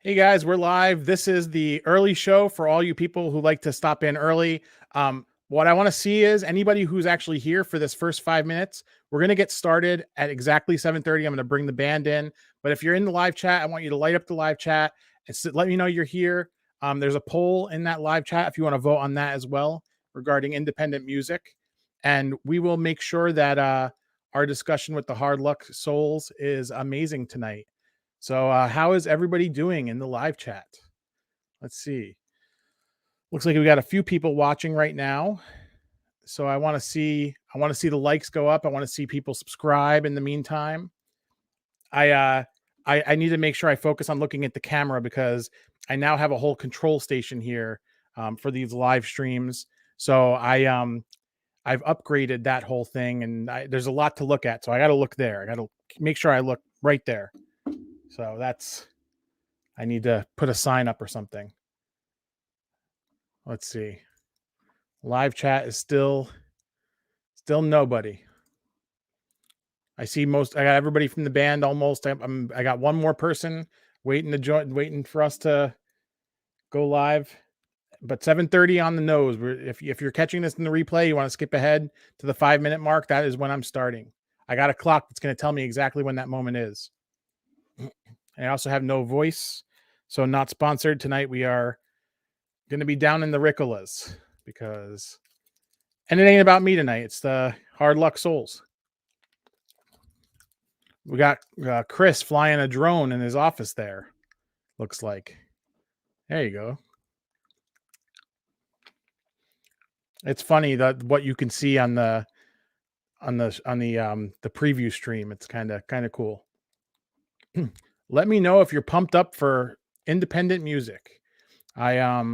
Hey guys, we're live. This is the early show for all you people who like to stop in early. What I want to see is anybody who's actually here for this first 5 minutes. We're going to get started at exactly 7:30. I'm going to bring the band in. But if you're in the live chat, I want you to light up the live chat and let me know you're here. There's a poll in that live chat if you want to vote on that as well regarding independent music. And we will make sure that our discussion with the Hard Luck Souls is amazing tonight. So how is everybody doing in the live chat? Let's see. Looks like we got a few people watching right now. So I want to see the likes go up. I want to see people subscribe in the meantime. I need to make sure I focus on looking at the camera because I now have a whole control station here for these live streams. So I've upgraded that whole thing, and there's a lot to look at. So I got to look there. I got to make sure I look right there. So I need to put a sign up or something. Let's see. Live chat is still nobody. I got everybody from the band almost. I got one more person waiting to join, waiting for us to go live. But 7:30 on the nose. If you're catching this in the replay, you want to skip ahead to the 5-minute mark, that is when I'm starting. I got a clock that's going to tell me exactly when that moment is. And I also have no voice, so not sponsored tonight. We are going to be down in the Ricolas and it ain't about me tonight. It's the Hard Luck Souls. We got Chris flying a drone in his office there. Looks like. There you go. It's funny that what you can see on the preview stream. It's kind of cool. Let me know if you're pumped up for independent music. I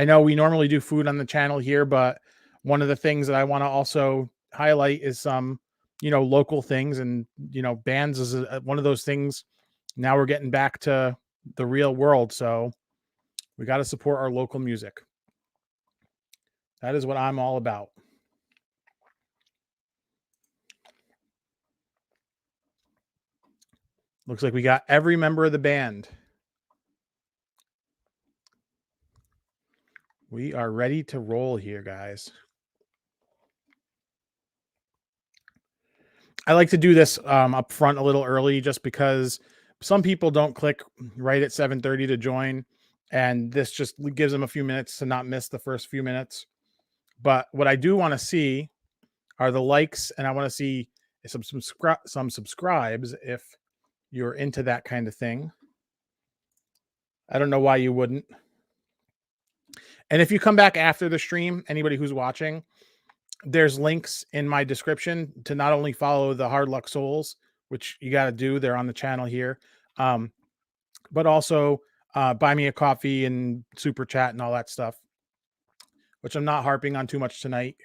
know we normally do food on the channel here, but one of the things that I want to also highlight is some, local things, and, bands is one of those things. Now we're getting back to the real world. So we got to support our local music. That is what I'm all about. Looks like we got every member of the band. We are ready to roll here, guys. I like to do this up front a little early just because some people don't click right at 7:30 to join, and this just gives them a few minutes to not miss the first few minutes. But what I do want to see are the likes, and I want to see some subscribes if you're into that kind of thing. I don't know why you wouldn't. And if you come back after the stream, anybody who's watching, there's links in my description to not only follow the Hard Luck Souls, which you got to do. They're on the channel here. But also buy me a coffee and super chat and all that stuff, which I'm not harping on too much tonight.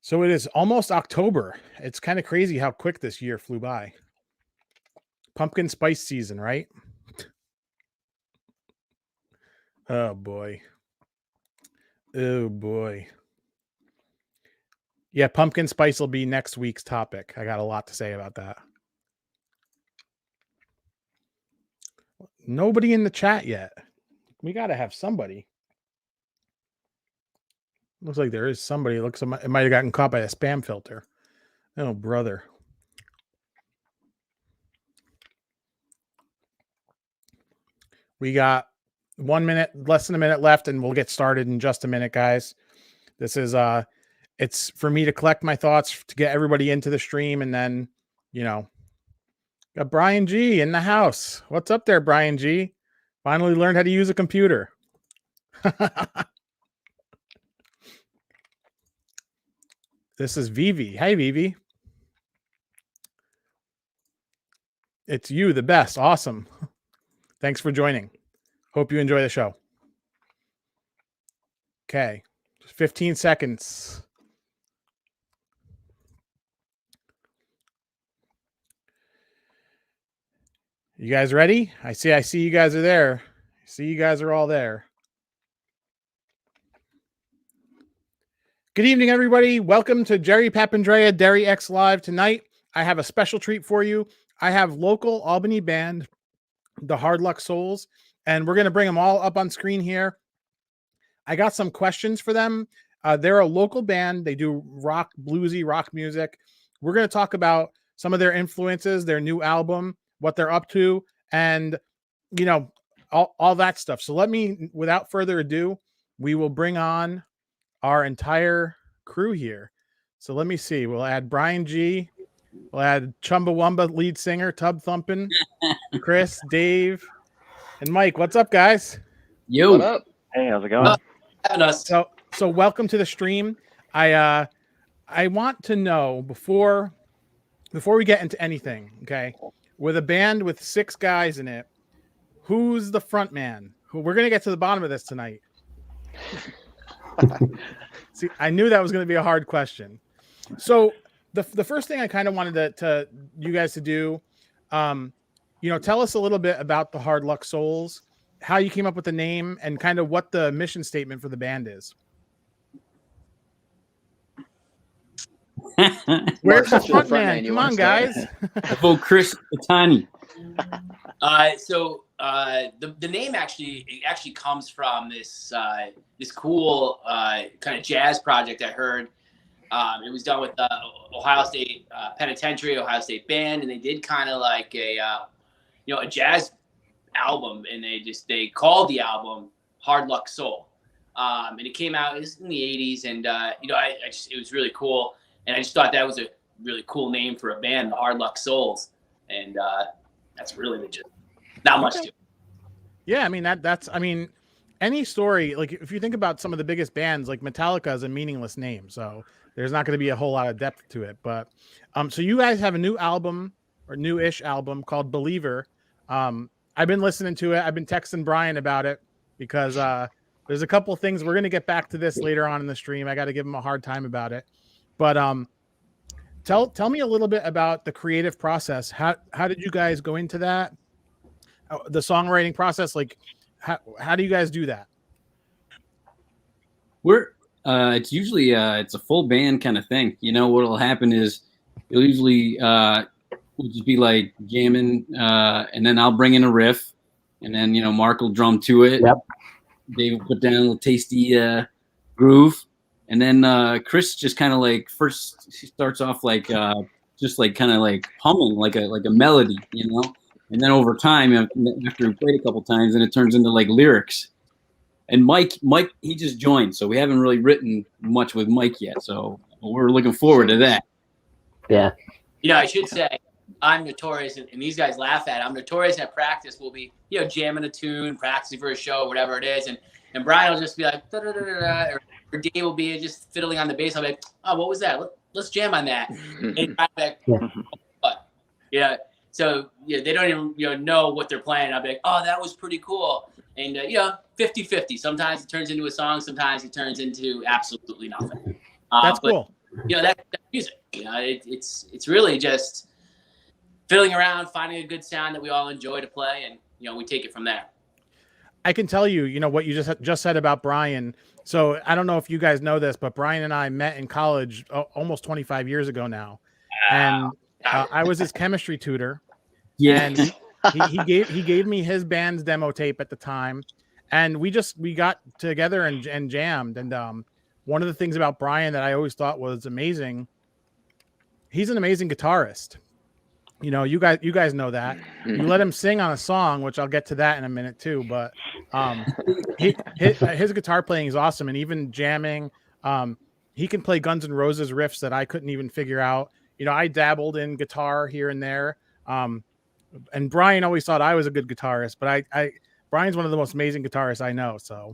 So it is almost October. It's kind of crazy how quick this year flew by. Pumpkin spice season, right? Oh boy. Oh boy. Yeah, pumpkin spice will be next week's topic. I got a lot to say about that. Nobody in the chat yet. We got to have somebody. Looks like there is somebody. It might have gotten caught by a spam filter. Oh, brother. We got 1 minute, less than a minute left, and we'll get started in just a minute, guys. This is it's for me to collect my thoughts to get everybody into the stream, and then, got Brian G in the house. What's up there, Brian G? Finally learned how to use a computer. This is Vivi. Hey, Vivi. It's you, the best. Awesome. Thanks for joining. Hope you enjoy the show. Okay. 15 seconds. You guys ready? I see you guys are there. I see you guys are all there. Good evening, everybody. Welcome to Jerry Papandrea Dairy X Live. Tonight, I have a special treat for you. I have local Albany band, the Hard Luck Souls, and we're going to bring them all up on screen here. I got some questions for them. They're a local band. They do rock, bluesy rock music. We're going to talk about some of their influences, their new album, what they're up to, and, you know, all that stuff. So let me, without further ado, we will bring on our entire crew here. So let me see. We'll add Brian G. We'll add Chumbawamba lead singer, Tub Thumpin', Chris, Dave, and Mike. What's up, guys? Yo. What up? Hey, how's it going? So welcome to the stream. I want to know before we get into anything, okay? With a band with 6 guys in it, who's the front man? We're gonna get to the bottom of this tonight. See, I knew that was going to be a hard question. So the first thing I kind of wanted to you guys to do, tell us a little bit about the Hard Luck Souls, how you came up with the name, and kind of what the mission statement for the band is. Where's the front man? Come on, guys. I vote Chris Itani. The name actually comes from this cool kind of jazz project I heard. It was done with the Ohio State Penitentiary, Ohio State Band, and they did kind of like a jazz album, and they called the album Hard Luck Soul, and it came out in the 80s, and it was really cool, and I just thought that was a really cool name for a band, the Hard Luck Souls, and that's really legit. Not much to it. Yeah, I mean that's any story, like if you think about some of the biggest bands, like Metallica is a meaningless name, so there's not going to be a whole lot of depth to it. But so you guys have a new album or new-ish album called Believer. I've been listening to it. I've been texting Brian about it because there's a couple of things. We're going to get back to this later on in the stream. I got to give him a hard time about it. But tell me a little bit about the creative process. How did you guys go into that? The songwriting process, like how do you guys do that? It's usually it's a full band kind of thing. You know, what'll happen is you'll usually we'll just be like jamming, and then I'll bring in a riff, and then Mark will drum to it. Yep. Dave will put down a little tasty groove, and then Chris just kind of like first she starts off like just like kind of like humming like a melody, and then over time after we played a couple times, and it turns into like lyrics. And Mike, he just joined, so we haven't really written much with Mike yet. So we're looking forward to that. Yeah. I should say I'm notorious, and these guys laugh at it. I'm notorious at practice. We'll be, jamming a tune, practicing for a show, whatever it is, and Brian will just be like, da, da, da, da, da, or Dave will be just fiddling on the bass. I'll be like, oh, what was that? Let's jam on that. And Brian's like, what? Yeah. So they don't even know what they're playing. I'll be like, oh, that was pretty cool. And 50-50. Sometimes it turns into a song. Sometimes it turns into absolutely nothing. That's cool. That's music. It's really just fiddling around, finding a good sound that we all enjoy to play, and we take it from there. I can tell you, what you just said about Brian. So I don't know if you guys know this, but Brian and I met in college almost 25 years ago now, and I was his chemistry tutor. Yeah. And he gave me his band's demo tape at the time, and we got together and jammed. And one of the things about Brian that I always thought was amazing, he's an amazing guitarist. You guys know that. You let him sing on a song, which I'll get to that in a minute too. But his guitar playing is awesome, and even jamming, he can play Guns N' Roses riffs that I couldn't even figure out. I dabbled in guitar here and there. And Brian always thought I was a good guitarist, but Brian's one of the most amazing guitarists I know. So,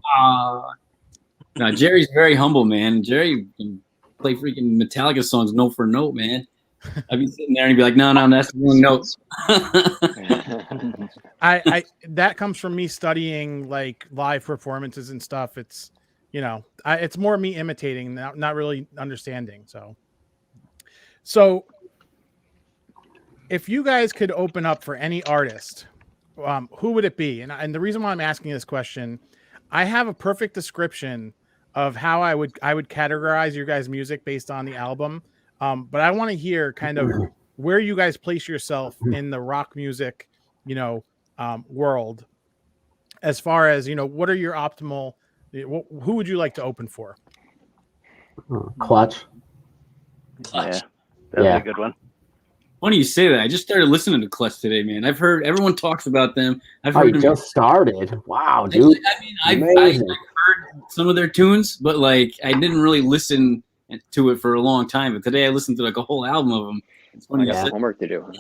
no, Jerry's very humble, man. Jerry can play freaking Metallica songs note for note, man. I'd be sitting there and he'd be like, no, that's the wrong notes. I that comes from me studying like live performances and stuff. It's it's more me imitating, not really understanding. So. If you guys could open up for any artist, who would it be? And the reason why I'm asking this question, I have a perfect description of how I would categorize your guys' music based on the album. But I want to hear kind of where you guys place yourself in the rock music, world, as far as, what are your optimal, who would you like to open for? Clutch. Clutch. Yeah. That's a good one. Funny you say that. I just started listening to Clutch today, man. I've heard everyone talks about them. I've Oh, heard you them. just started. Wow, dude. I've Amazing. heard some of their tunes, but like I didn't really listen to it for a long time. But today I listened to like a whole album of them. It's funny. I got you said- homework to do.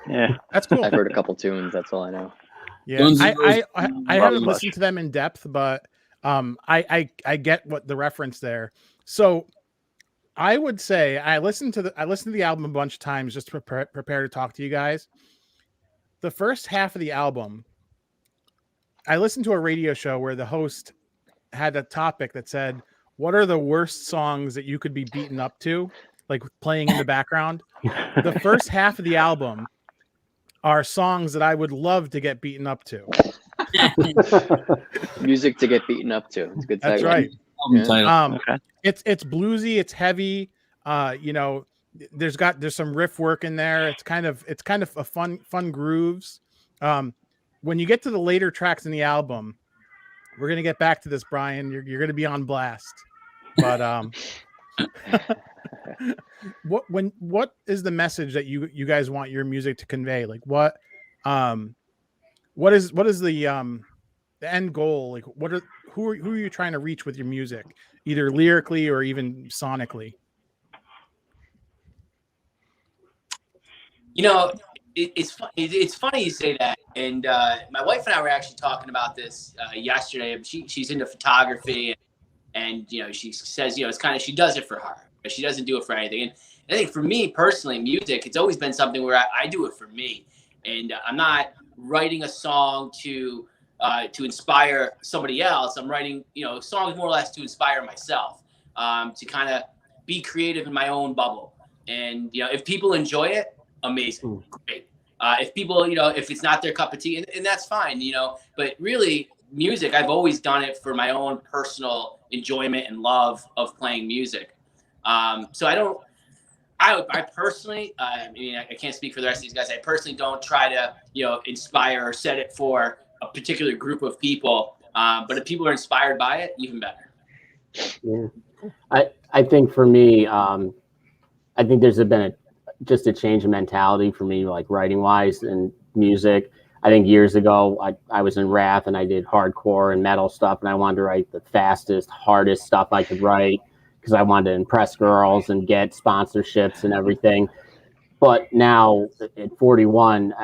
Yeah. That's cool. I've heard a couple tunes. That's all I know. Yeah, Guns N' I Roses. haven't Clutch. listened to them in depth, but I get what the reference there. So I would say I listened to the album a bunch of times just to prepare to talk to you guys. The first half of the album, I listened to a radio show where the host had a topic that said, "What are the worst songs that you could be beaten up to?" Like playing in the background. The first half of the album are songs that I would love to get beaten up to. Music to get beaten up to. It's a good. That's tagline. right. album Yeah. title. Okay. It's bluesy, it's heavy. There's some riff work in there. It's kind of a fun grooves. When you get to the later tracks in the album, we're gonna get back to this, Brian. You're gonna be on blast. But what is the message that you guys want your music to convey? Like what is the end goal? Like who are you trying to reach with your music, either lyrically or even sonically? It's funny you say that. And my wife and I were actually talking about this yesterday. She's into photography, and she says it's kind of, she does it for her, but she doesn't do it for anything. And I think for me personally, music, it's always been something where I do it for me, and I'm not writing a song to inspire somebody else. I'm writing songs more or less to inspire myself, to kind of be creative in my own bubble. And if people enjoy it, amazing, great. If people, if it's not their cup of tea, and that's fine, but really music, I've always done it for my own personal enjoyment and love of playing music. So I personally, I can't speak for the rest of these guys. I personally don't try to, inspire or set it for a particular group of people. But if people are inspired by it, even better. Yeah. I think for me, I think there's been just a change in mentality for me, like writing wise and music. I think years ago I was in rap and I did hardcore and metal stuff, and I wanted to write the fastest, hardest stuff I could write because I wanted to impress girls and get sponsorships and everything. But now at 41,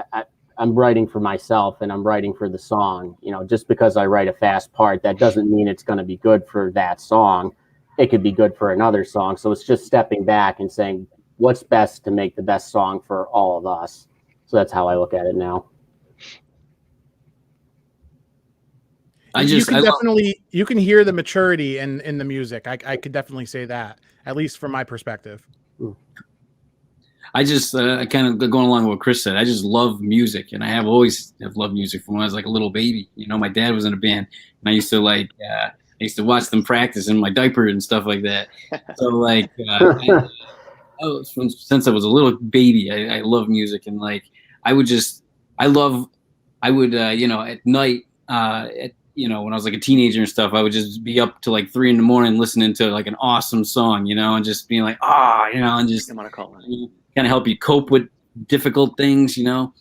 I'm writing for myself and I'm writing for the song. Just because I write a fast part, that doesn't mean it's going to be good for that song. It could be good for another song. So it's just stepping back and saying, what's best to make the best song for all of us. So that's how I look at it now. You can hear the maturity in the music. I could definitely say that, at least from my perspective. I just kind of going along with what Chris said. I just love music, and I have always loved music from when I was like a little baby. My dad was in a band, and I used to I used to watch them practice in my diaper and stuff like that. So since I was a little baby, I love music, and at night, when I was like a teenager and stuff, I would just be up to 3 a.m. listening to an awesome song, and just being like, and just I'm gonna call it. kind of help you cope with difficult things, And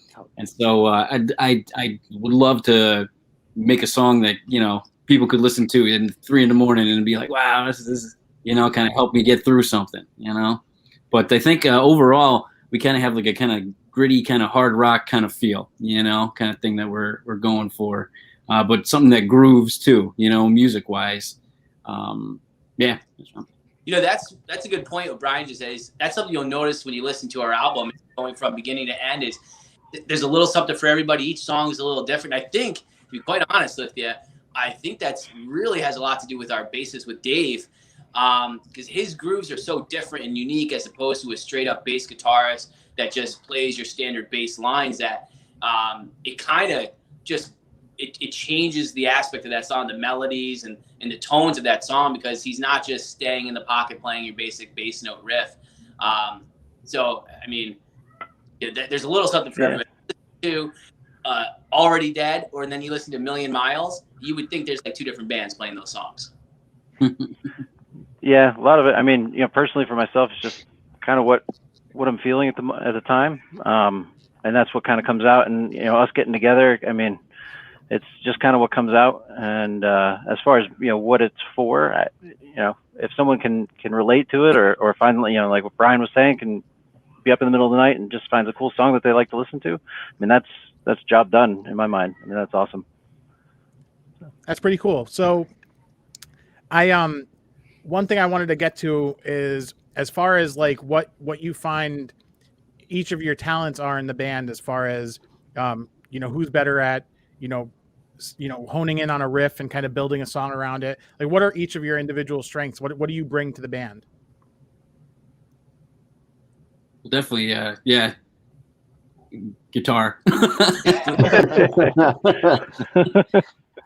so I would love to make a song that people could listen to in 3 a.m. and be like, wow, this is kind of help me get through something, But I think overall we kind of have a kind of gritty, kind of hard rock kind of feel, kind of thing that we're going for. But something that grooves too, music wise. Yeah. That's a good point. What Brian just said, that's something you'll notice when you listen to our album, going from beginning to end, is there's a little something for everybody. Each song is a little different. I think, to be quite honest with you, I think that's really has a lot to do with our bassist with Dave, because his grooves are so different and unique as opposed to a straight up bass guitarist that just plays your standard bass lines, that it kind of just it changes the aspect of that song, the melodies and the tones of that song, because he's not just staying in the pocket playing your basic bass note riff. So, I mean, there's a little something for everyone. To Already Dead, or then you listen to Million Miles, you would think there's like two different bands playing those songs. Yeah, a lot of it. I mean, personally for myself, it's just kind of what I'm feeling at the time, and that's what kind of comes out. And us getting together, I mean, it's just kind of what comes out. And as far as what it's for, if someone can relate to it, or find like what Brian was saying, can be up in the middle of the night and just finds a cool song that they like to listen to, I mean, that's job done in my mind. I mean, that's awesome. That's pretty cool. So one thing I wanted to get to is, as far as like what you find each of your talents are in the band, as far as who's better at honing in on a riff and kind of building a song around it. Like, what are each of your individual strengths? What do you bring to the band? Definitely, yeah. Guitar.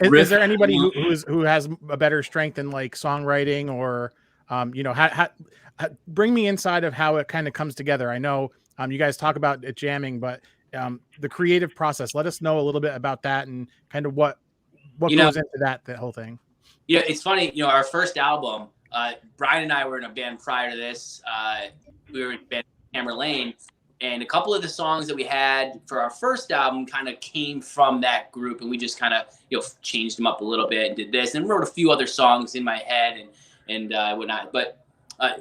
Is there anybody who has a better strength in like songwriting, or how bring me inside of how it kind of comes together? I know you guys talk about it jamming, but the creative process, let us know a little bit about that and kind of what goes into that whole thing. Yeah, it's funny. Our first album, Brian and I were in a band prior to this. We were in band Hammer Lane, and a couple of the songs that we had for our first album kind of came from that group, and we just kind of changed them up a little bit and did this, and wrote a few other songs in my head and whatnot. But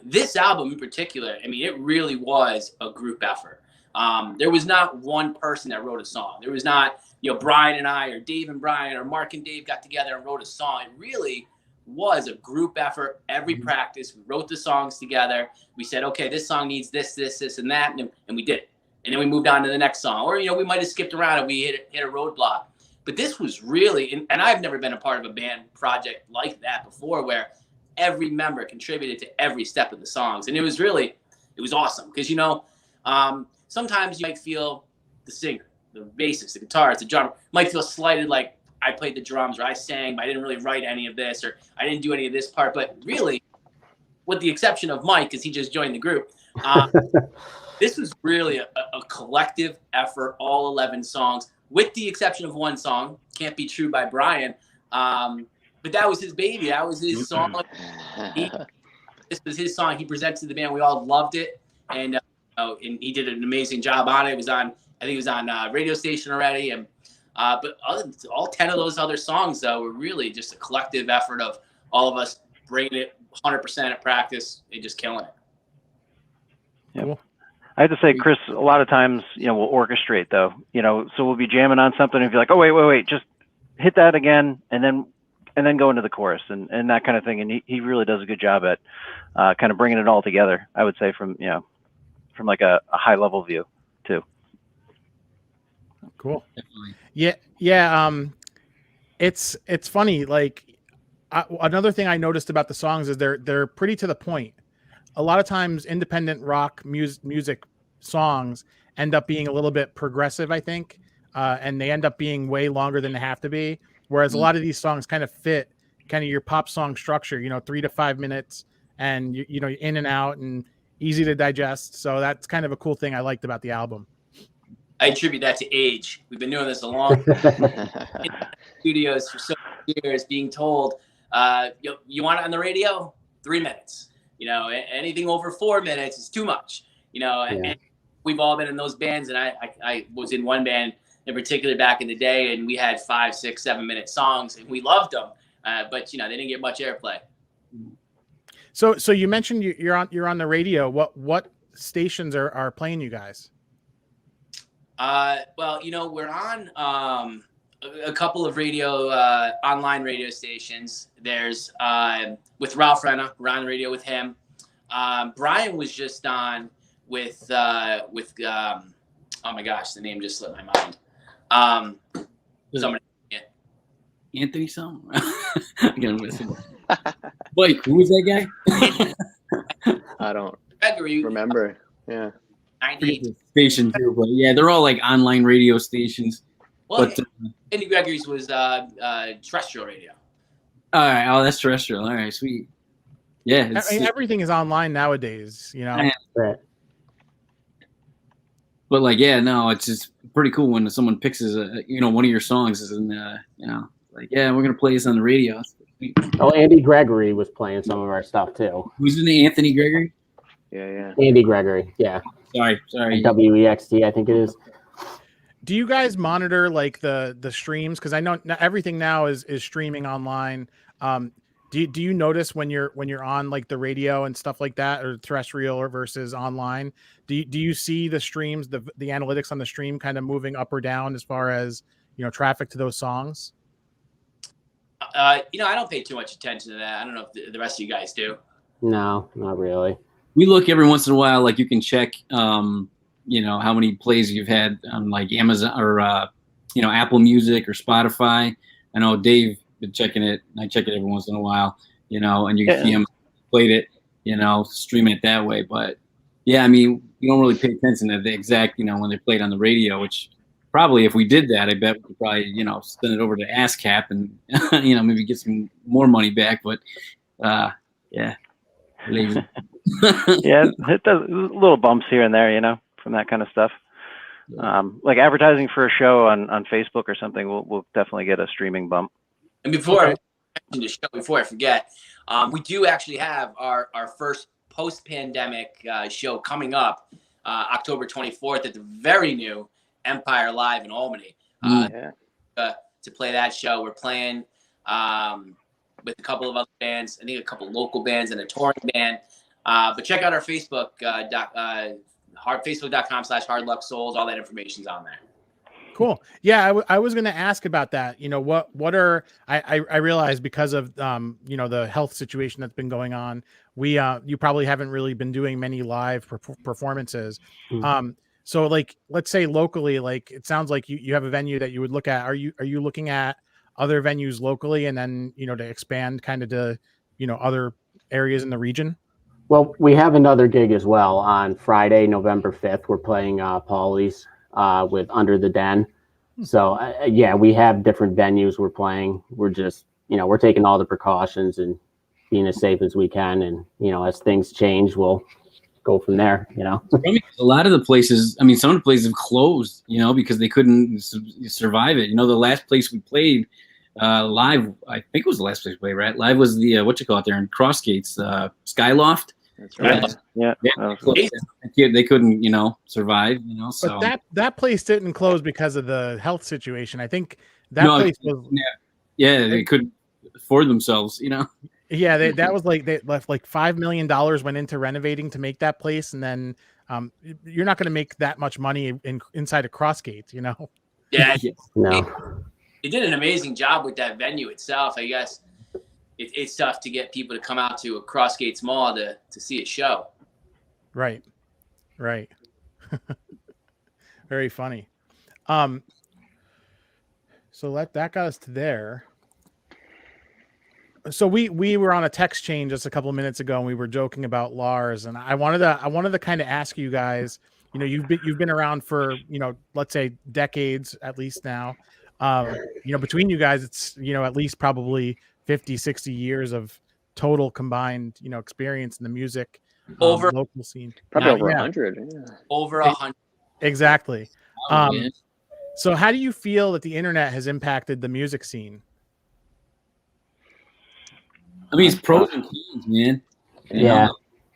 this album in particular, I mean, it really was a group effort. There was not one person that wrote a song. There was not Brian and I, or Dave and Brian, or Mark and Dave got together and wrote a song. It really was a group effort. Every practice, we wrote the songs together. We said, okay, this song needs this, and that, and we did it. And then we moved on to the next song. Or, we might have skipped around and we hit a roadblock. But this was really, and I've never been a part of a band project like that before, where every member contributed to every step of the songs. And it was awesome. Because, sometimes you might feel the singer, the bassist, the guitarist, the drummer might feel slighted, like, I played the drums, or I sang, but I didn't really write any of this, or I didn't do any of this part. But really, with the exception of Mike, because he just joined the group, this was really a collective effort, all 11 songs, with the exception of one song, Can't Be True by Brian. But that was his baby. That was his song. This was his song. He presented to the band. We all loved it. And he did an amazing job on it. I think it was on radio station already. And but all 10 of those other songs, though, were really just a collective effort of all of us bringing it 100% at practice and just killing it. Yeah. Cool. I have to say, Chris, a lot of times, we'll orchestrate, though. So we'll be jamming on something and be like, oh, wait, just hit that again, and then go into the chorus and that kind of thing. And he really does a good job at kind of bringing it all together, I would say, from like a high level view, too. Cool. Definitely. Yeah. It's funny. Like another thing I noticed about the songs is they're pretty to the point. A lot of times independent rock music songs end up being a little bit progressive, I think. And they end up being way longer than they have to be. Whereas a lot of these songs kind of fit kind of your pop song structure, 3 to 5 minutes, and in and out and easy to digest. So that's kind of a cool thing I liked about the album. I attribute that to age. We've been doing this a long time. In studios for so many years, being told, you want it on the radio? 3 minutes. Anything over 4 minutes is too much. And we've all been in those bands, and I was in one band in particular back in the day, and we had 5, 6, 7 minute songs, and we loved them. But they didn't get much airplay. So you mentioned you're on the radio. What stations are playing you guys? Well, we're on a couple of online radio stations. There's with Ralph Renna, we're on the radio with him. Brian was just on with oh my gosh, the name just slipped my mind. Somebody. Anthony something. Mike, who was that guy? I don't Gregory, remember. Yeah. 98. Station too, but yeah, they're all like online radio stations. Well, But Andy Gregory's was terrestrial radio. all right, oh, that's terrestrial. All right, sweet. Yeah, I mean, everything is online nowadays, you know. Yeah. Right. But like, yeah, no, it's just pretty cool when someone picks one of your songs and like, yeah, we're gonna play this on the radio. Oh, Andy Gregory was playing some of our stuff too. Who's in the Anthony Gregory? Yeah. Andy Gregory, yeah. Sorry. WEXT, I think it is. Do you guys monitor like the streams? Because I know everything now is streaming online. Do you notice when you're on like the radio and stuff like that, or terrestrial or versus online? Do you see the streams, the analytics on the stream kind of moving up or down as far as, you know, traffic to those songs? I don't pay too much attention to that. I don't know if the rest of you guys do. No, not really. We look every once in a while, like you can check, how many plays you've had on like Amazon or, Apple Music or Spotify. I know Dave been checking it. I check it every once in a while, and you can see him played it, stream it that way. But yeah, I mean, you don't really pay attention to the exact, when they played on the radio, which probably if we did that, I bet we could probably, send it over to ASCAP and, maybe get some more money back. But yeah. Yeah, it does little bumps here and there, from that kind of stuff. Like advertising for a show on Facebook or something, we'll definitely get a streaming bump. And before I forget, we do actually have our first post-pandemic show coming up October 24th at the very new Empire Live in Albany. To play that show, we're playing with a couple of other bands, I think a couple of local bands and a touring band. But check out our Facebook, facebook.com/hardlucksouls. All that information's on there. Cool. Yeah, I was going to ask about that. What are I realize because of the health situation that's been going on, you probably haven't really been doing many live performances. Mm-hmm. So like, let's say locally, like it sounds like you have a venue that you would look at. Are you looking at other venues locally and then to expand kind of to other areas in the region? Well, we have another gig as well on Friday, November 5th. We're playing Paulie's with Under the Den. So yeah, we have different venues we're playing. We're just, we're taking all the precautions and being as safe as we can. And, as things change, we'll go from there, A lot of the places, some of the places have closed, because they couldn't survive it. The last place we played live, I think it was the last place we played, right? Live was the, there in Crossgates, Skyloft. That's right. Yeah. They couldn't, survive, so. But that place didn't close because of the health situation. I think place was. Yeah, they couldn't afford themselves, Yeah, that was like they left like $5 million went into renovating to make that place, and then you're not going to make that much money inside of Crossgates, Yeah, No. They did an amazing job with that venue itself. I guess it's tough to get people to come out to a Crossgates Mall to see a show. Right. Very funny. So that got us to there. So we were on a text chain just a couple of minutes ago, and we were joking about Lars, and I wanted to kind of ask you guys. You've been around for let's say decades at least now. Between you guys, it's at least probably 50, 60 years of total combined experience in the music Over local scene. Probably over 100. Yeah. Over 100. Exactly. So how do you feel that the internet has impacted the music scene? It's pros and cons, man. Yeah.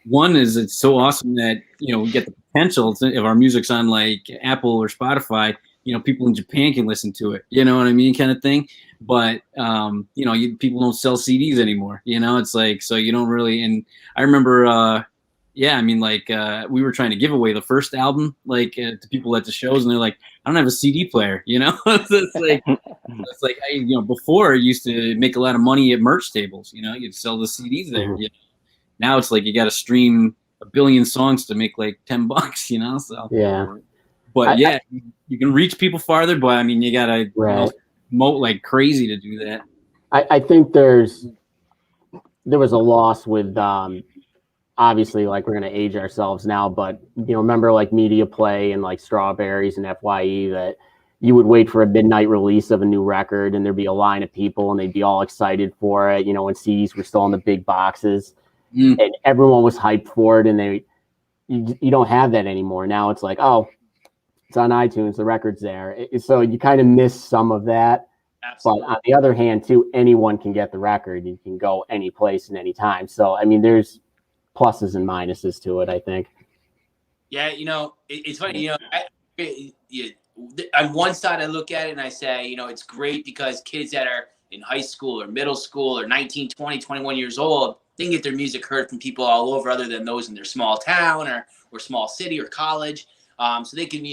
One is it's so awesome that we get the potential if our music's on like Apple or Spotify. People in Japan can listen to it. You know what I mean, kind of thing. But people don't sell CDs anymore. It's like so you don't really. And I remember, we were trying to give away the first album to people at the shows, and they're like, I don't have a CD player. It's like before I used to make a lot of money at merch tables. You'd sell the CDs there. Mm-hmm. Now it's like you got to stream a billion songs to make like $10. So yeah. But you can reach people farther. But you gotta promote like crazy to do that. I think there was a loss with obviously like we're gonna age ourselves now, but remember like Media Play and like Strawberries and FYE that you would wait for a midnight release of a new record, and there'd be a line of people, and they'd be all excited for it. When CDs were still in the big boxes, and everyone was hyped for it. And you don't have that anymore. Now it's like, oh, it's on iTunes, the record's there. So you kind of miss some of that. Absolutely. But on the other hand, too, anyone can get the record. You can go any place and any time. So I mean, there's pluses and minuses to it, I think. Yeah, it's funny. On one side, I look at it and I say, it's great because kids that are in high school or middle school or 19, 20, 21 years old, they can get their music heard from people all over other than those in their small town or small city or college. So they can,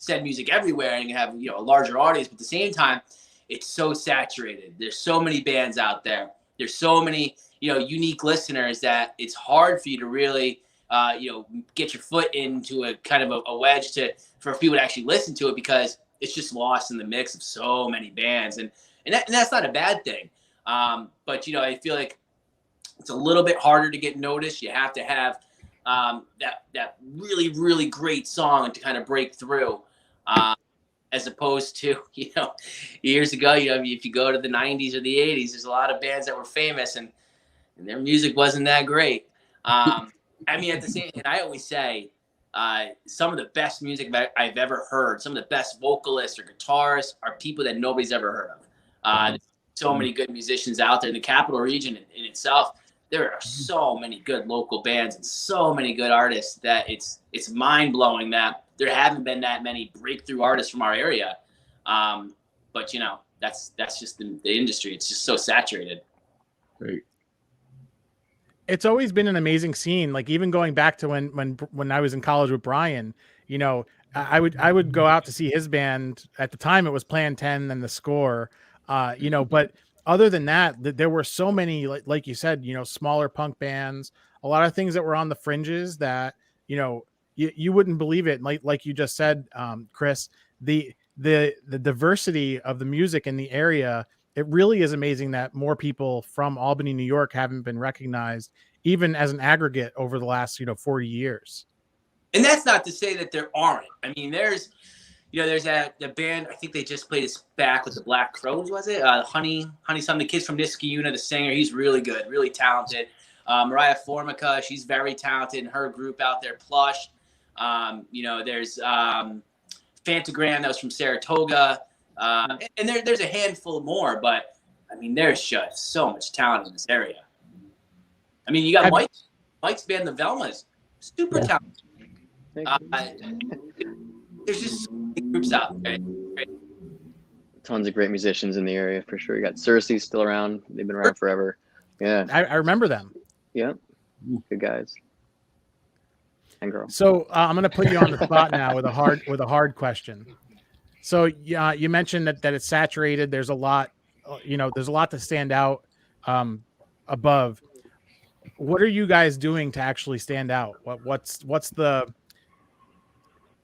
send music everywhere and have, a larger audience. But at the same time, it's so saturated. There's so many bands out there. There's so many, unique listeners that it's hard for you to really, get your foot into a kind of a wedge for people to actually listen to it, because it's just lost in the mix of so many bands. And that's not a bad thing. But, I feel like it's a little bit harder to get noticed. You have to have that really, really great song to kind of break through, as opposed to, years ago, if you go to the 90s or the 80s, there's a lot of bands that were famous and their music wasn't that great. At the same, and I always say, some of the best music I've ever heard, some of the best vocalists or guitarists are people that nobody's ever heard of. There's so many good musicians out there in the capital region in itself. There are so many good local bands and so many good artists that it's mind blowing that there haven't been that many breakthrough artists from our area. But that's just the industry. It's just so saturated. Right. It's always been an amazing scene. Like even going back to when I was in college with Brian, I would go out to see his band. At the time it was Plan 10 and The Score, but other than that, there were so many, like you said, smaller punk bands, a lot of things that were on the fringes that, you wouldn't believe it. Like you just said, Chris, the diversity of the music in the area, it really is amazing that more people from Albany, New York haven't been recognized even as an aggregate over the last, 40 years. And that's not to say that there aren't. I mean, there's the band, I think they just played us back with the Black Crows, was it? Honey, some of the kids from Niskayuna, the singer, he's really good, really talented. Mariah Formica, she's very talented in her group out there, Plush. There's Fantagram, that was from Saratoga. And there's a handful more, but I mean, there's just so much talent in this area. I mean, you got Mike's band, the Velmas, super talented. There's just so many groups out there. Tons of great musicians in the area for sure. You got Cersei's still around. They've been around forever. Yeah. I remember them. Yeah. Good guys. And girls. So I'm going to put you on the spot now with a hard question. So you mentioned that it's saturated. There's a lot, there's a lot to stand out above. What are you guys doing to actually stand out?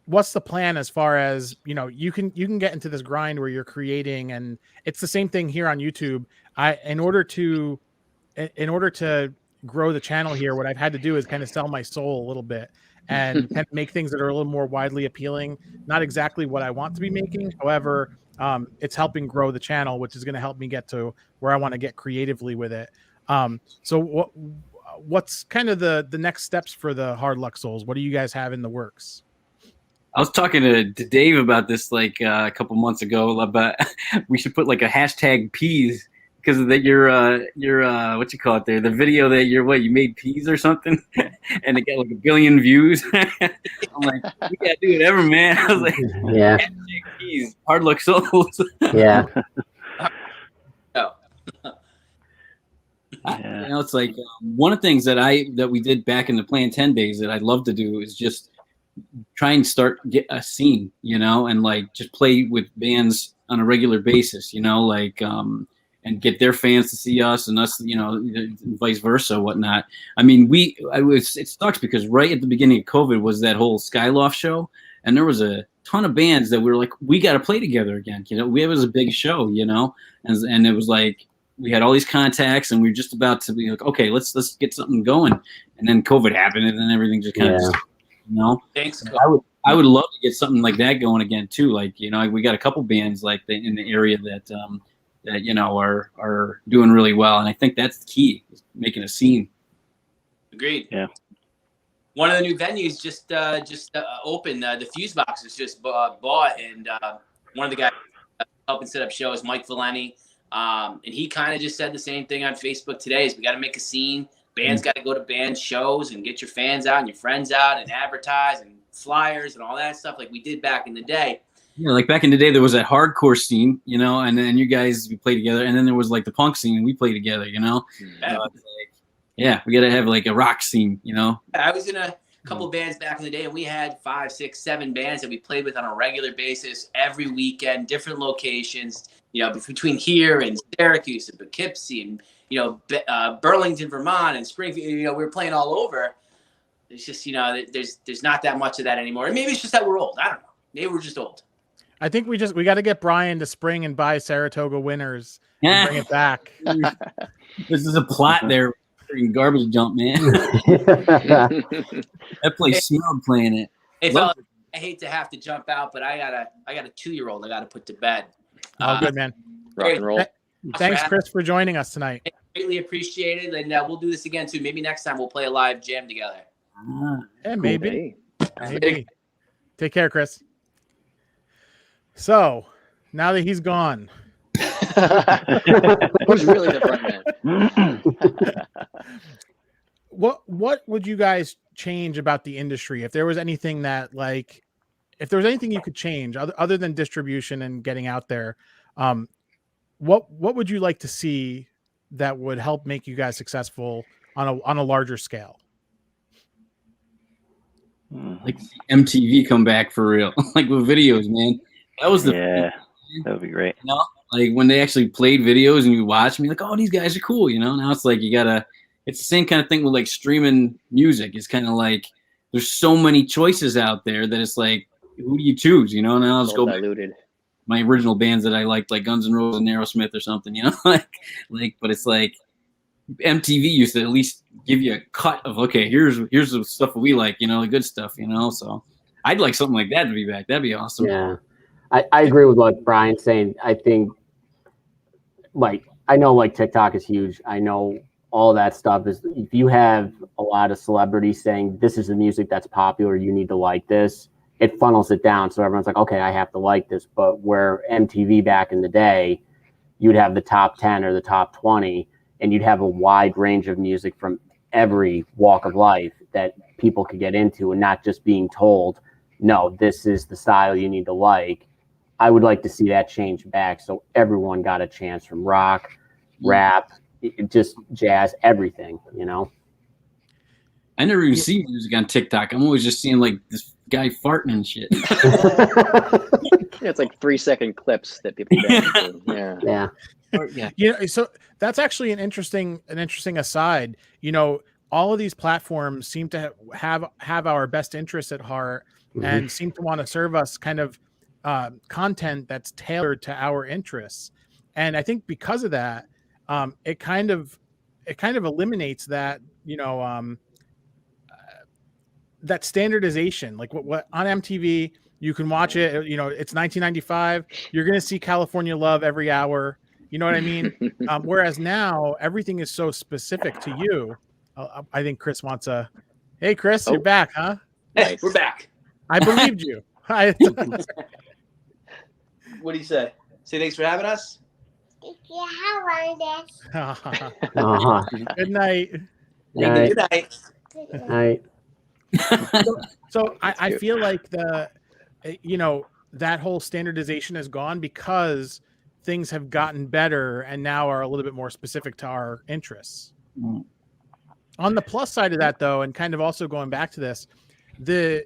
What's the plan as far as, you can get into this grind where you're creating, and it's the same thing here on YouTube. In order to grow the channel here, what I've had to do is kind of sell my soul a little bit and kind of make things that are a little more widely appealing. Not exactly what I want to be making. However, it's helping grow the channel, which is going to help me get to where I want to get creatively with it. So what's kind of the next steps for the Hard Luck Souls? What do you guys have in the works? I was talking to Dave about this like a couple months ago, about we should put like a hashtag peas, because of that your what you call it there, the video that you made peas or something, and it got like 1 billion views. I'm like, we gotta do whatever, man. I was like, yeah, hashtag peas, Hard Luck Souls. Yeah. It's like one of the things that we did back in the Plan 10 days that I'd love to do is just try and get a scene, and like just play with bands on a regular basis, and get their fans to see us and us, vice versa, whatnot. I mean, it sucks because right at the beginning of COVID was that whole Skyloft show, and there was a ton of bands that were like, we got to play together again. It was a big show, and it was like, we had all these contacts and we were just about to be like, okay, let's get something going. And then COVID happened and then everything just kind of, Thanks. I would love to get something like that going again too. Like, you know, we got a couple bands like in the area that you know are doing really well, and I think that's the key, is making a scene. Agreed. Yeah. One of the new venues just opened. The Fuse Box was just bought, and one of the guys helping set up shows, Mike Valeni, and he kind of just said the same thing on Facebook today: is we got to make a scene. Bands got to go to band shows and get your fans out and your friends out and advertise and flyers and all that stuff like we did back in the day. Yeah, like back in the day, there was that hardcore scene, you know, and then you guys we play together, and then there was like the punk scene, and we play together, you know. Yeah. Yeah, we gotta have like a rock scene, you know. I was in a couple bands back in the day, and we had 5, 6, 7 bands that we played with on a regular basis every weekend, different locations, you know, between here and Syracuse and Poughkeepsie and, you know, Burlington, Vermont and Springfield. You know, we were playing all over. It's just, you know, there's not that much of that anymore. And maybe it's just that we're old. I don't know. Maybe we're just old. I think we got to get Brian to spring and buy Saratoga Winners and bring it back. This is a plot there. Garbage dump, man. That place smelled playing it. Hey, fellas, I hate to have to jump out, but I got a 2-year-old I got to put to bed. Oh, good, man. Rock and roll. Thanks, Chris, for joining us tonight. Greatly appreciated, and we'll do this again too. Maybe next time we'll play a live jam together. Yeah, maybe. Hey. Maybe. Take care, Chris. So now that he's gone, Who's really the front man? what would you guys change about the industry if there was anything that, like, if there was anything you could change other than distribution and getting out there? What would you like to see that would help make you guys successful on a larger scale? Like MTV come back for real, like with videos, man. That was that would be great. You know, like when they actually played videos and you watch me, like, oh, these guys are cool, you know. Now it's like it's the same kind of thing with like streaming music. It's kind of like there's so many choices out there that it's like, who do you choose, you know? Now I'll just go diluted. My original bands that I liked, like Guns N' Roses and Aerosmith or something, you know, like, but it's like MTV used to at least give you a cut of, okay, here's the stuff we like, you know, the good stuff, you know. So I'd like something like that to be back. That'd be awesome. Yeah. I agree with what Brian's saying. I think, like, I know like TikTok is huge. I know all that stuff is, if you have a lot of celebrities saying this is the music that's popular, you need to like this, it funnels it down. So everyone's like, okay, I have to like this. But where MTV back in the day, you'd have the top 10 or the top 20, and you'd have a wide range of music from every walk of life that people could get into, and not just being told, no, this is the style you need to like. I would like to see that change back, so everyone got a chance, from rock, rap, just jazz, everything, you know? I never even see music on TikTok. I'm always just seeing like this guy farting and shit. Yeah, it's like 3-second clips that people dance to. Yeah. Yeah. You know, so that's actually an interesting aside. You know, all of these platforms seem to have our best interests at heart, and seem to want to serve us kind of content that's tailored to our interests. And I think because of that, it kind of eliminates that, you know, that standardization. Like what on MTV, you can watch it, you know, it's 1995, you're going to see California Love every hour. You know what I mean? Whereas now everything is so specific to you. I think Chris wants hey, Chris, you're back, huh? Hey, Nice. we're back. I believed you. What do you say? Say thanks for having us. Good night. Good night. Night. So I feel like you know, that whole standardization is gone because things have gotten better and now are a little bit more specific to our interests. On the plus side of that, though, and kind of also going back to this, the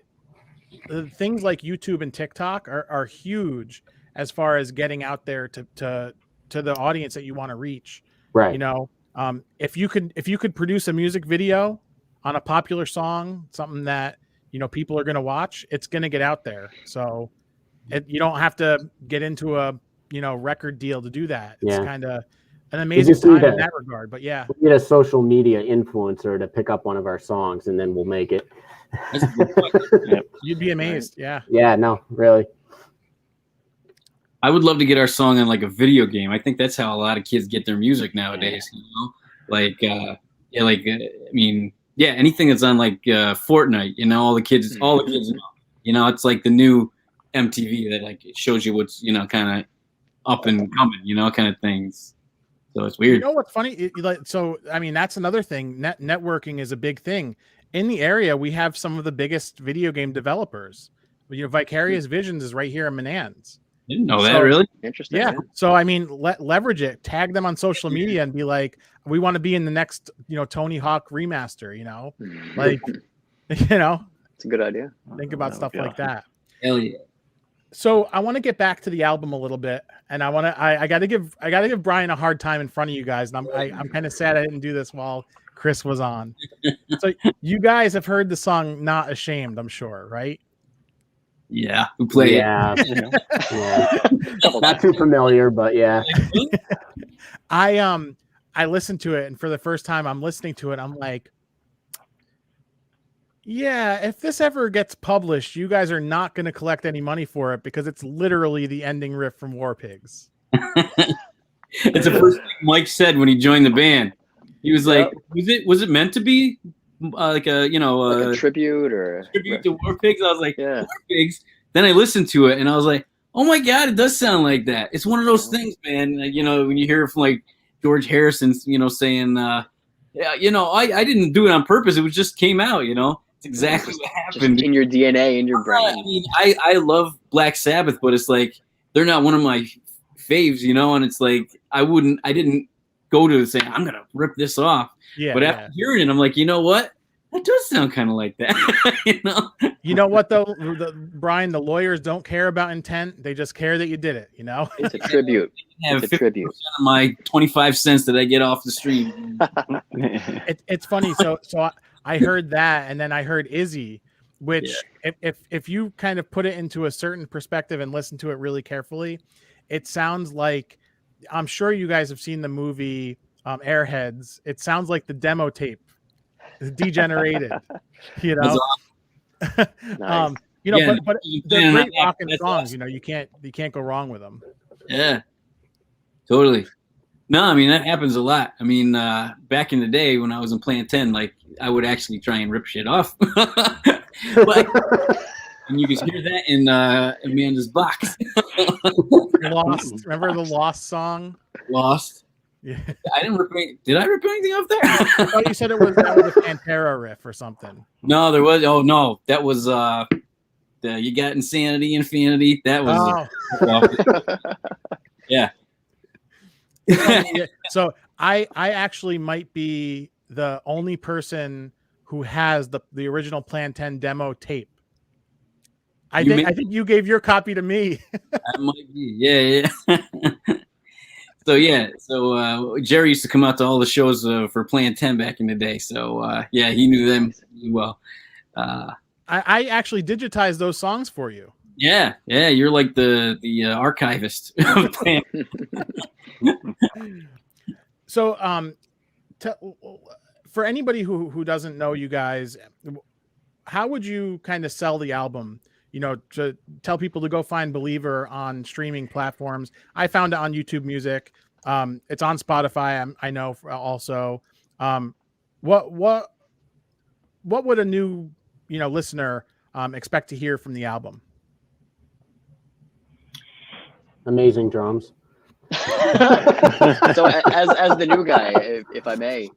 things like YouTube and TikTok are huge as far as getting out there to the audience that you want to reach. Right. You know, if you could produce a music video on a popular song, something that, you know, people are going to watch, it's going to get out there. So you don't have to get into a, you know, record deal to do that. It's kind of an amazing just need time in a- that regard. But yeah, We need a social media influencer to pick up one of our songs, and then we'll make it. That's a good point. you'd be amazed. Yeah. Yeah, no, really. I would love to get our song on like a video game. I think that's how a lot of kids get their music nowadays. You know, like I mean, yeah, anything that's on like Fortnite. You know, all the kids know. You know, it's like the new MTV that like it shows you what's kind of up and coming. Kind of things. So it's weird. You know what's funny? So I mean, that's another thing. Networking is a big thing in the area. We have some of the biggest video game developers. Vicarious Visions is right here in Menands. Didn't know that, really. Interesting. Yeah. So I mean, leverage it. Tag them on social media and be like, we want to be in the next, Tony Hawk remaster. Like, it's a good idea. think about stuff like that. Hell yeah. So I want to get back to the album a little bit, and I got to give Brian a hard time in front of you guys, and I'm kind of sad I didn't do this while Chris was on. So you guys have heard the song "Not Ashamed," I'm sure, right? Yeah, we play it. Yeah. Not too familiar, but yeah. I listened to it, and for the first time I'm listening to it, I'm like, yeah, if this ever gets published, you guys are not going to collect any money for it because it's literally the ending riff from War Pigs. It's the first thing Mike said when he joined the band. He was like, was it meant to be like a tribute or tribute to War Pigs? I was like, Yeah. War Pigs. Then I listened to it and I was like, oh my God, it does sound like that. It's one of those things, man. Like, when you hear from like George Harrison, saying, I didn't do it on purpose. It was just came out, It's exactly what happened. Just in your DNA, in your brain. I mean, I love Black Sabbath, but it's like they're not one of my faves, and it's like I didn't go to say I'm gonna rip this off. Yeah. But after hearing it, I'm like, you know what? That does sound kind of like that. You know what though, Brian? The lawyers don't care about intent; they just care that you did it. It's a tribute. Have It's a 50% tribute. of my 25 cents that I get off the stream. It's funny. So I heard that, and then I heard Izzy, which if you kind of put it into a certain perspective and listen to it really carefully, it sounds like, I'm sure you guys have seen the movie Airheads. It sounds like the demo tape, degenerated. Nice. But they're great rockin' songs. Awesome. You can't go wrong with them. Yeah, totally. No, I mean, that happens a lot. I mean, back in the day when I was in Plan 10, like I would actually try and rip shit off. But, and you can hear that in Amanda's box. Lost. Remember the Lost song? Lost. Yeah. I didn't rip any. Did I rip anything off there? I thought you said that was a Pantera riff or something. No, there was. Oh no, that was the You Got Insanity, Infinity. That was. Yeah. So I actually might be the only person who has the original Plan 10 demo tape. I think you gave your copy to me. That might be. Yeah. So Jerry used to come out to all the shows for Plan 10 back in the day. So he knew them really well. I actually digitized those songs for you. Yeah, you're like the archivist of Plan. So for anybody who doesn't know you guys, how would you kind of sell the album? To tell people to go find Believer on streaming platforms. I found it on YouTube Music. It's on Spotify. I know also. What would a new listener expect to hear from the album? Amazing drums. So as the new guy, if I may,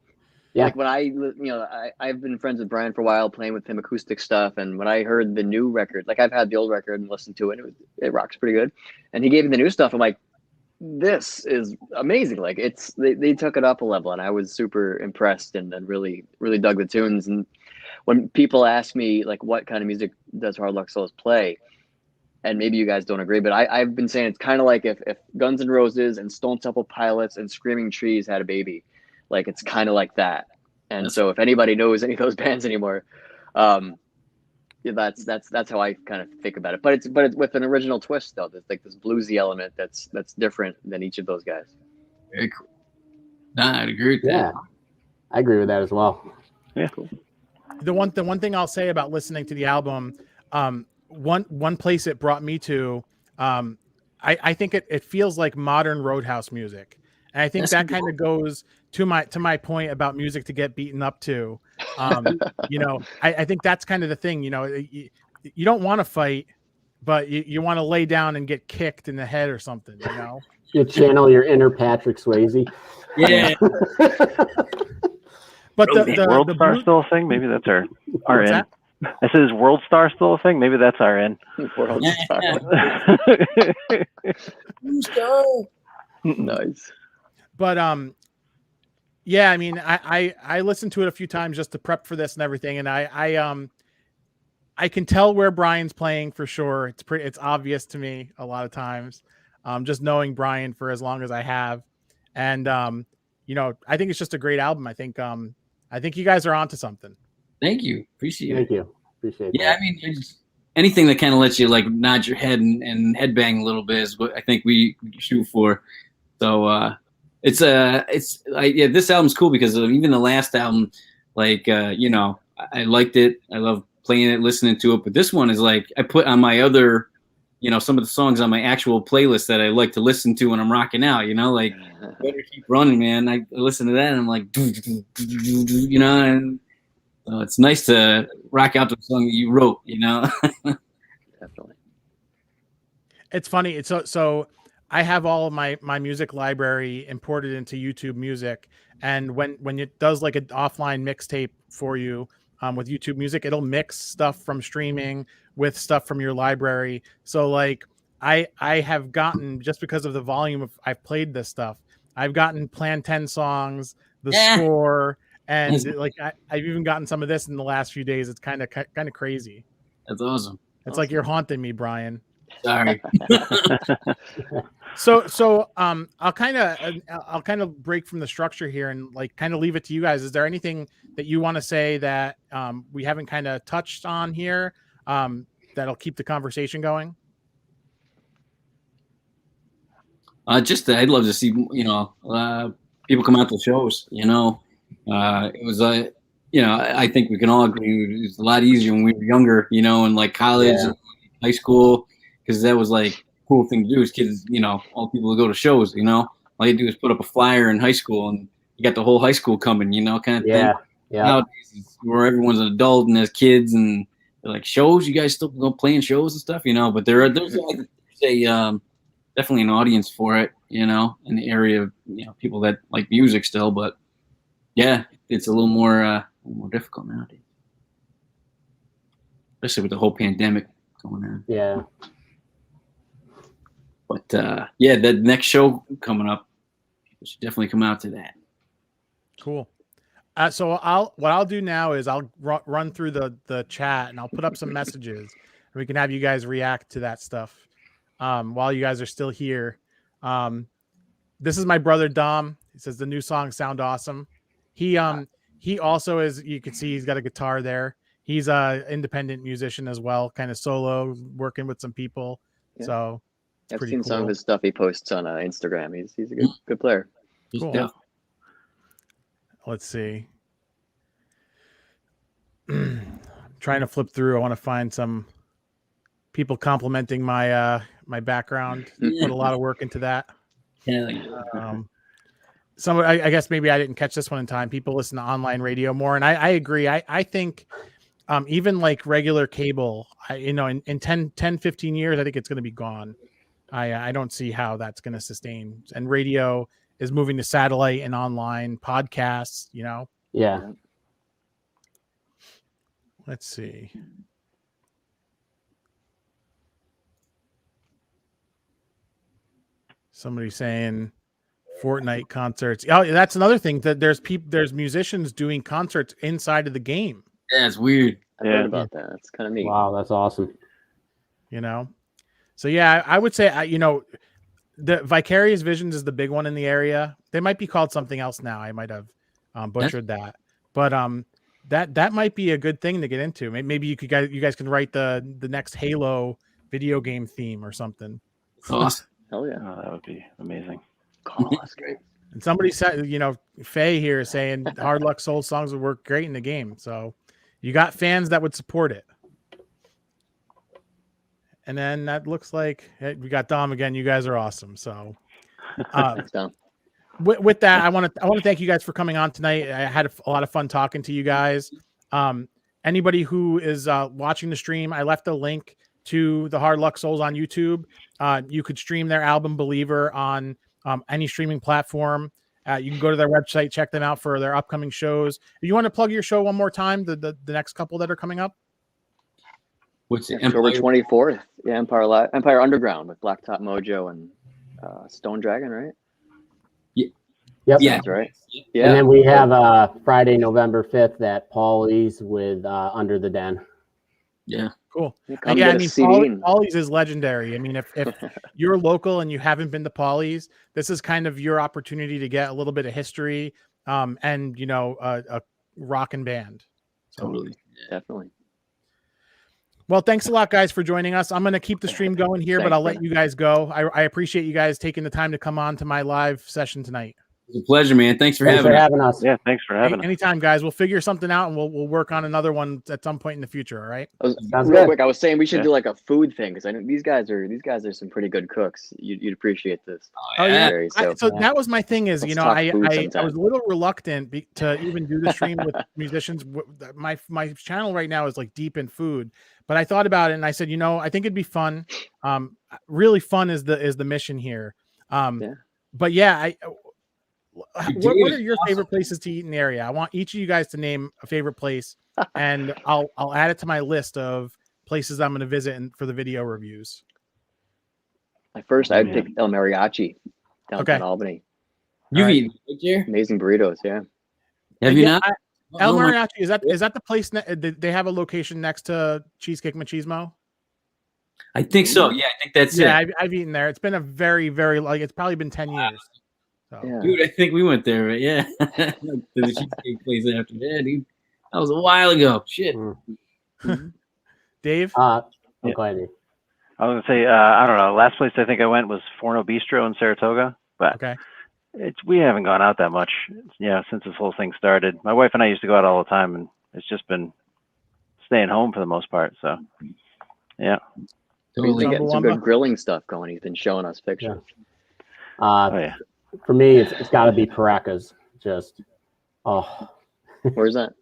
Yeah. like when I've been friends with Brian for a while, playing with him acoustic stuff, and when I heard the new record, like I've had the old record and listened to it, it rocks pretty good, and he gave me the new stuff. I'm like, this is amazing. Like they took it up a level, and I was super impressed and really dug the tunes. And when people ask me like what kind of music does Hard Luck Souls play, and maybe you guys don't agree, but I've been saying it's kind of like if Guns N' Roses and Stone Temple Pilots and Screaming Trees had a baby. Like it's kind of like that. And so if anybody knows any of those bands anymore, that's how I kind of think about it. But it's with an original twist though. There's like this bluesy element that's different than each of those guys. Very cool. Nah, I'd agree with that. Yeah, I agree with that as well. Yeah. Cool. The one thing I'll say about listening to the album, one place it brought me to, I think it feels like modern Roadhouse music, and I think That's that cool. kind of goes to my point about music to get beaten up to. You know, I think that's kind of the thing. You know, you don't want to fight, but you want to lay down and get kicked in the head or something. You know, You channel your inner Patrick Swayze. Yeah. but Is World the Star blue- still a thing? Maybe that's our What's in. that? I said, is World Star still a thing? Maybe that's our in. World Star. Nice. But yeah, I mean, I listened to it a few times just to prep for this and everything, and I can tell where Brian's playing for sure. It's obvious to me a lot of times, just knowing Brian for as long as I have, and you know, I think it's just a great album. I think you guys are onto something. Thank you. Appreciate Thank it. you. Appreciate Yeah, that. I mean, anything that kind of lets you like nod your head and headbang a little bit is what I think we shoot for. So this album's cool because even the last album, like you know, I liked it. I love playing it, listening to it. But this one is like I put on my other, you know, some of the songs on my actual playlist that I like to listen to when I'm rocking out. You know, like Better Keep Running, man. I listen to that and I'm like, you know, and it's nice to rock out to a song that you wrote. You know. Definitely. It's funny. It's so I have all of my music library imported into YouTube Music, and when it does like an offline mixtape for you with YouTube Music, it'll mix stuff from streaming with stuff from your library. So like I have gotten, just because of the volume of I've played this stuff, I've gotten Plan 10 songs, the score, and like I've even gotten some of this in the last few days. It's kind of crazy. That's awesome. It's like you're haunting me, Brian. Sorry. So I'll kind of break from the structure here and like kind of leave it to you guys. Is there anything that you want to say that we haven't kind of touched on here that'll keep the conversation going? Just I'd love to see, you know, people come out to shows. You know, it was you know, I think we can all agree it was a lot easier when we were younger. You know, in like college, and high school, because that was like a cool thing to do. As kids, you know, all people would go to shows. You know, all you do is put up a flyer in high school, and you got the whole high school coming. You know, kind of thing. Yeah. Nowadays, it's where everyone's an adult and has kids, and they're like, shows. You guys still go playing shows and stuff, you know? But there's like definitely an audience for it, you know, in the area of, you know, people that like music still. But yeah, it's a little more difficult nowadays, especially with the whole pandemic going on. Yeah. But yeah, the next show coming up, people should definitely come out to that. Cool. So what I'll do now is I'll run through the chat and I'll put up some messages and we can have you guys react to that stuff while you guys are still here. This is my brother Dom. He says the new songs sound awesome. He also is, you can see he's got a guitar there. He's a independent musician as well, kind of solo, working with some people. Yeah. So I've seen some of his stuff he posts on Instagram. He's a good player. Cool. Yeah. Let's see. Trying to flip through. I want to find some people complimenting my my background. Put a lot of work into that. Yeah. I guess maybe I didn't catch this one in time. People listen to online radio more, and I agree. I think even like regular cable, in 10, 15 years, I think it's going to be gone. I don't see how that's going to sustain. And radio is moving to satellite and online podcasts, you know? Yeah. Let's see. Somebody saying Fortnite concerts. Oh, that's another thing, that there's musicians doing concerts inside of the game. Yeah, it's weird. I heard about that. That's kind of neat. Wow, that's awesome. You know? So yeah, I would say, the Vicarious Visions is the big one in the area. They might be called something else now. I might have butchered that, but that might be a good thing to get into. Maybe you guys can write the next Halo video game theme or something. Awesome. Hell yeah. Oh, that would be amazing. Oh, that's great. And somebody said, Faye here is saying Hard Luck Soul songs would work great in the game. So you got fans that would support it. And then that looks like we got Dom again. You guys are awesome. So Thanks, Dom. with that, I want to thank you guys for coming on tonight. I had a lot of fun talking to you guys. Anybody who is watching the stream, I left a link to the Hard Luck Souls on YouTube. You could stream their album Believer on any streaming platform. You can go to their website, check them out for their upcoming shows. If you want to plug your show one more time, the next couple that are coming up. What's it? October 24th. Yeah, Empire Underground with Blacktop Mojo and Stone Dragon, right? Yep. Yeah. That's right. And then we have Friday, November 5th at Paulie's with Under the Den. Yeah. Cool. Come Yeah, get I a mean, CD. Paulie's is legendary. I mean, if you're local and you haven't been to Paulie's, this is kind of your opportunity to get a little bit of history, and a rockin' band. So, Totally. Definitely. well, thanks a lot, guys, for joining us. I'm going to keep the stream going here, but Thanks, I'll let brother. you guys go. I appreciate you guys taking the time to come on to my live session tonight. It's a pleasure, man. Thanks for Thanks having for us. having us. Yeah, thanks for having us. Anytime, guys. We'll figure something out, and we'll work on another one at some point in the future. All right. Sounds Real good. quick, I was saying we should Yeah. do like a food thing because I know these guys are some pretty good cooks. You'd appreciate this. Oh yeah. Jerry, So so that was my thing is, let's talk food I sometime. was a little reluctant to even do the stream with musicians. My channel right now is like deep in food, but I thought about it and I said, I think it'd be fun. Really fun is the mission here. Yeah. But yeah, what Dude, are your awesome. favorite places to eat in the area? I want each of you guys to name a favorite place, and I'll add it to my list of places I'm going to visit for the video reviews. at first I'd Yeah. pick El Mariachi downtown Okay. Albany. You've All right. eaten right there? Amazing burritos. Yeah. Have you Yeah, not? El Oh my- Mariachi, is that the place they have a location next to Cheesecake Machismo? I think so. Yeah, I think that's Yeah, it. I've eaten there. It's been a very, very it's probably been 10 years. So. Yeah. Dude, I think we went there, right? Yeah. To the cheesecake place after. Yeah, dude. That was a while ago. Shit. Dave? Go ahead. I was gonna say, I don't know. Last place I think I went was Forno Bistro in Saratoga, but Okay. we haven't gone out that much, since this whole thing started. My wife and I used to go out all the time, and it's just been staying home for the most part. So, yeah. He's Totally. been getting some Chumbawamba. good grilling stuff going. He's been showing us pictures. Oh yeah. For me, it's got to be Paracas. Just, Where's that?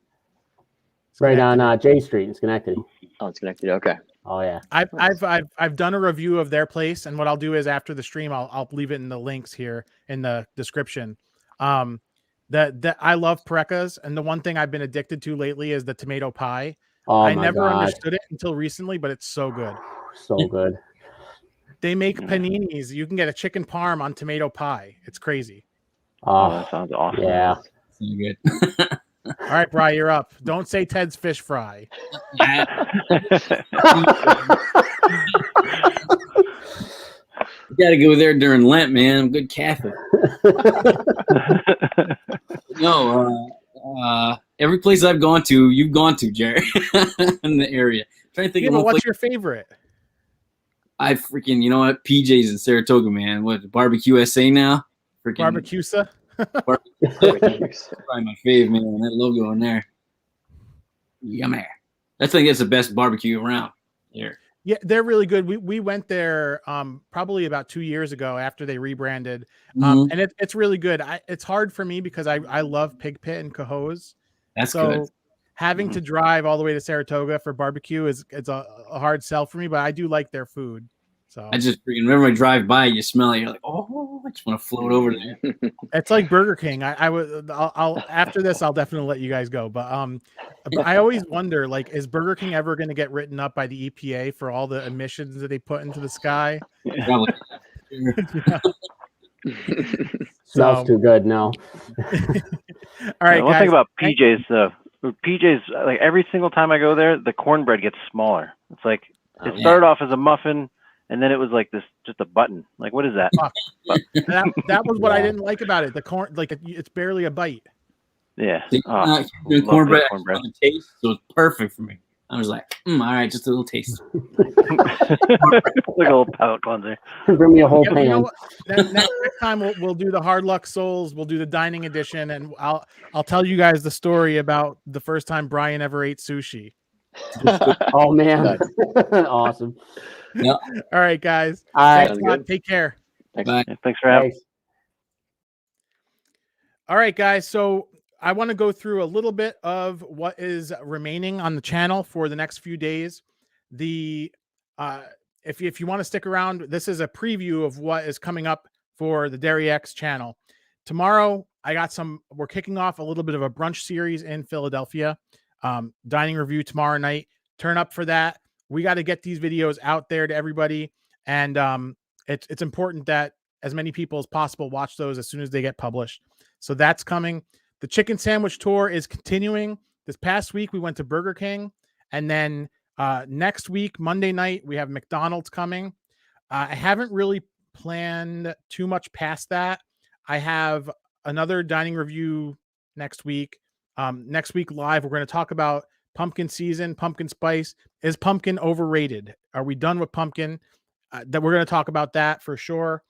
right on J Street in Schenectady. Oh, it's connected. Okay. Oh yeah. I've done a review of their place, and what I'll do is after the stream, I'll leave it in the links here in the description. That I love Parecas, and the one thing I've been addicted to lately is the tomato pie. Oh I my never God. understood it until recently, but it's so good. So good. They make paninis. You can get a chicken parm on tomato pie. It's crazy. Oh, Oh that sounds awesome. yeah. So good. All right, Bri, you're up. Don't say Ted's fish fry. You gotta go there during Lent, man. I'm a good Catholic. No, every place I've gone to, you've gone to, Jerry, in the area. I'm trying to think Yeah, of but one what's place. your favorite? I freaking, you know what? PJ's in Saratoga, man. What, Barbecue SA now? Freaking Barbecusa? probably my fave, man. That logo in there. Yummy. I think that's the best barbecue around here. Yeah, they're really good. We went there probably about 2 years ago after they rebranded, Mhm. and it's really good. It's hard for me because I love Pig Pit and Cohoes. That's So good. having to drive all the way to Saratoga for barbecue it's a hard sell for me, but I do like their food. So I just freaking, whenever I drive by, you smell it. You're like, oh, I just want to float over there. it's like Burger King. I'll after this I'll definitely let you guys go. But I always wonder, like, is Burger King ever going to get written up by the EPA for all the emissions that they put into the sky? Probably. Smells too good. No. All right, One guys. thing about PJ's, PJ's, like every single time I go there, the cornbread ggets smaller. It's like it yeah. started off as a muffin, and then it was like this, just a button. Like, what is that? that was what I Yeah. didn't like about it. The corn, like it's barely a bite. Yeah. See, Oh, doing love cornbread, good cornbread. on the taste, so it's perfect for me. I was like, all right, just a little taste. Like a little palate cleanser. Bring me a whole You pan. know what? Next time we'll do the Hard Luck Souls. We'll do the dining edition, and I'll tell you guys the story about the first time Brian ever ate sushi. Oh man, Nice. awesome. Yeah. All right, guys. All right, Thanks a lot. Take care. Bye. Yeah, thanks for having. thanks. All right, guys. So I want to go through a little bit of what is remaining on the channel for the next few days. If you want to stick around, this is a preview of what is coming up for the Dairy X channel. Tomorrow, we're kicking off a little bit of a brunch series in Philadelphia. Dining review tomorrow night. Turn up for that. We got to get these videos out there to everybody. And it's important that as many people as possible watch those as soon as they get published. So that's coming. The chicken sandwich tour is continuing. This past week, we went to Burger King. And then next week, Monday night, we have McDonald's coming. I haven't really planned too much past that. I have another dining review next week. Next week live, we're going to talk about pumpkin season, pumpkin spice. Is pumpkin overrated? Are we done with pumpkin? That we're going to talk about that for sure.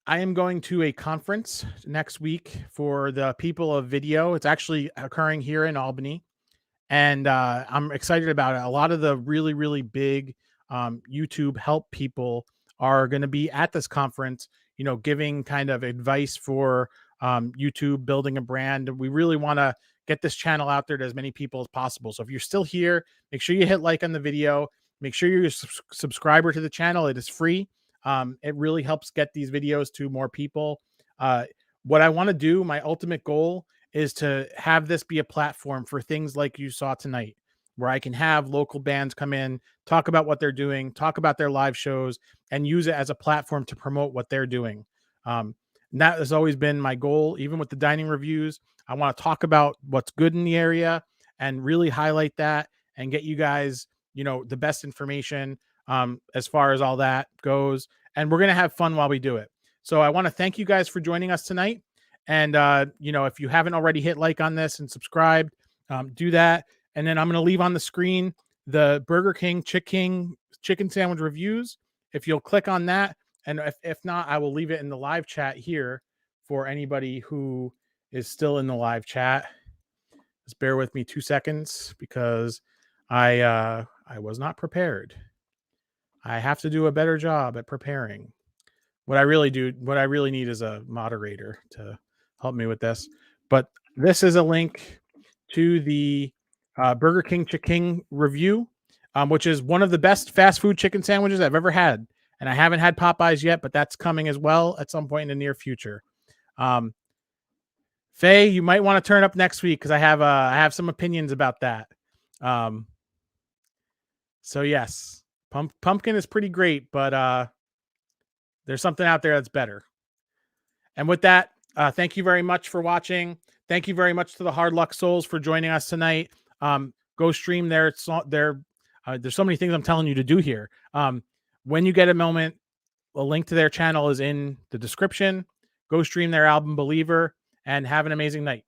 I am going to a conference next week for the people of video. It's actually occurring here in Albany, and I'm excited about it. A lot of the really, really big YouTube help people are going to be at this conference, giving kind of advice for YouTube, building a brand. We really want to get this channel out there to as many people as possible. So if you're still here, make sure you hit like on the video. Make sure you're a subscriber to the channel. It is free. It really helps get these videos to more people. What I want to do, my ultimate goal, is to have this be a platform for things like you saw tonight, where I can have local bands come in, talk about what they're doing, talk about their live shows, and use it as a platform to promote what they're doing. And that has always been my goal. Even with the dining reviews, I want to talk about what's good in the area and really highlight that and get you guys, the best information as far as all that goes. And we're going to have fun while we do it. So I want to thank you guys for joining us tonight. And, if you haven't already hit like on this and subscribed, do that. And then I'm going to leave on the screen the Burger King chicken sandwich reviews. If you'll click on that, and if not, I will leave it in the live chat here for anybody who is still in the live chat. Just bear with me 2 seconds because I was not prepared. I have to do a better job at preparing. What I really need is a moderator to help me with this. But this is a link to the Burger King chicken review, which is one of the best fast food chicken sandwiches I've ever had. And I haven't had Popeyes yet, but that's coming as well at some point in the near future. Faye, you might want to turn up next week because I have some opinions about that. So yes, pumpkin is pretty great, but there's something out there that's better. And with that, thank you very much for watching. Thank you very much to the Hard Luck Souls for joining us tonight. Go stream there's so many things I'm telling you to do here. When you get a moment, a link to their channel is in the description. Go stream their album Believer and have an amazing night.